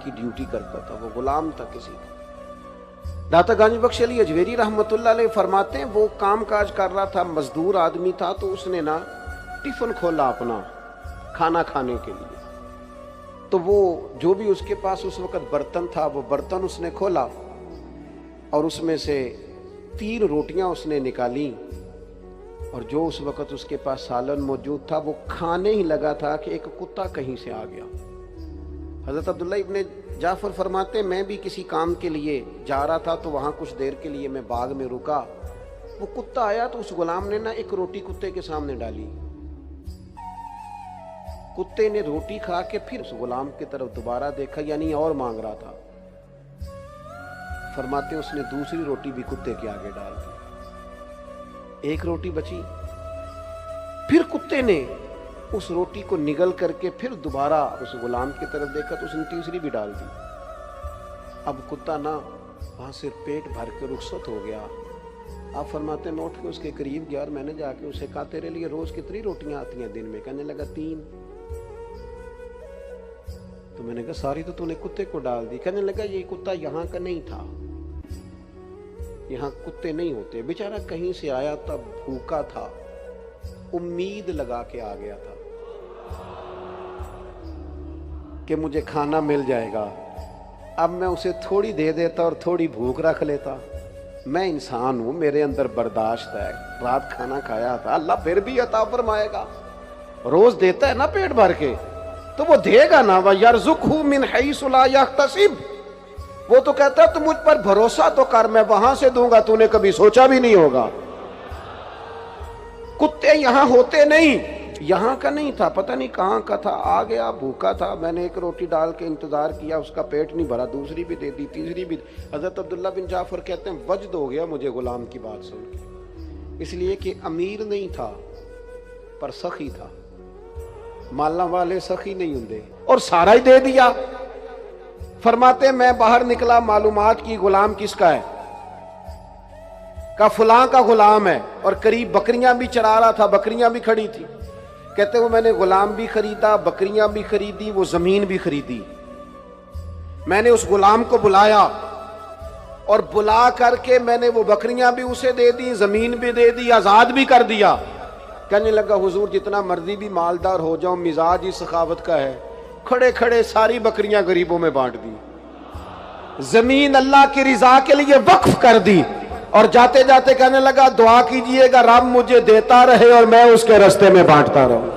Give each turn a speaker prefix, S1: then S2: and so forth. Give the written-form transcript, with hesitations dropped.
S1: की ड्यूटी करता था, वो गुलाम था किसी का। दाता गांजी बख्श अली अजमेरी रहमतुल्लाह अलैह फरमाते हैं वो काम काज कर रहा था, मजदूर आदमी था, तो उसने ना टिफिन खोला अपना खाना खाने के लिए। तो वो जो भी उसके पास उस वक्त बर्तन था वो बर्तन उसने खोला और उसमें से 3 रोटियां उसने निकाली और जो उस वक्त उसके पास सालन मौजूद था वो खाने ही लगा था कि एक कुत्ता कहीं से आ गया। हजरत अब्दुल्ला इब्ने जाफर फरमाते मैं भी किसी काम के लिए जा रहा था, तो वहां कुछ देर के लिए मैं बाग में रुका, वो कुत्ता आया तो उस गुलाम ने ना एक रोटी कुत्ते के सामने डाली। कुत्ते ने रोटी खा के फिर उस गुलाम की तरफ दोबारा देखा, यानी और मांग रहा था। फरमाते उसने दूसरी रोटी भी कुत्ते के आगे डाल दी, 1 रोटी बची। फिर कुत्ते ने उस रोटी को निगल करके फिर दोबारा उस गुलाम की तरफ देखा तो उसने तीसरी भी डाल दी। अब कुत्ता ना वहां से पेट भर के रुखसत हो गया। आप फरमाते मैं उठ के उसके करीब गया और मैंने जाके उसे कहा तेरे लिए रोज कितनी रोटियां आती हैं दिन में? कहने लगा 3। तो मैंने कहा सारी तो तूने कुत्ते को डाल दी। कहने लगा ये कुत्ता यहाँ का नहीं था, यहाँ कुत्ते नहीं होते, बेचारा कहीं से आया था, भूखा था, उम्मीद लगा के आ गया था कि मुझे खाना मिल जाएगा। अब मैं उसे थोड़ी दे देता और थोड़ी भूख रख लेता। मैं इंसान हूं, मेरे अंदर बर्दाश्त है, रात खाना खाया था, अल्लाह फिर भी अता फरमाएगा। रोज देता है ना पेट भर के, तो वो देगा ना। वयरज़ुक़हु मिन हैसु ला यहतसिब, वो तो कहता है तू मुझ पर भरोसा तो कर, मैं वहां से दूंगा, तूने कभी सोचा भी नहीं होगा। कुत्ते यहां होते नहीं, यहां का नहीं था, पता नहीं कहां का था, आ गया, भूखा था, मैंने 1 रोटी डाल के इंतजार किया, उसका पेट नहीं भरा, दूसरी भी दे दी, तीसरी भी। हजरत अब्दुल्ला बिन जाफर कहते हैं वजद हो गया मुझे गुलाम की बात सुन के, इसलिए कि अमीर नहीं था पर सखी था। माला वाले सखी नहीं होंगे, और सारा ही दे दिया। फरमाते मैं बाहर निकला, मालूमात की गुलाम किसका है, का फलां का गुलाम है, और करीब बकरियां भी चरा रहा था, बकरियां भी खड़ी थी। कहते वो मैंने गुलाम भी खरीदा, बकरियां भी खरीदी, वो जमीन भी खरीदी। मैंने उस गुलाम को बुलाया और बुला करके मैंने वो बकरियां भी उसे दे दी, जमीन भी दे दी, आजाद भी कर दिया। कहने लगा हुजूर जितना मर्जी भी मालदार हो जाऊं, मिजाज ही सखावत का है, खड़े खड़े सारी बकरियां गरीबों में बांट दी, जमीन अल्लाह की रिजा के लिए वक्फ कर दी, और जाते जाते कहने लगा दुआ कीजिएगा रब मुझे देता रहे और मैं उसके रास्ते में बांटता रहूं।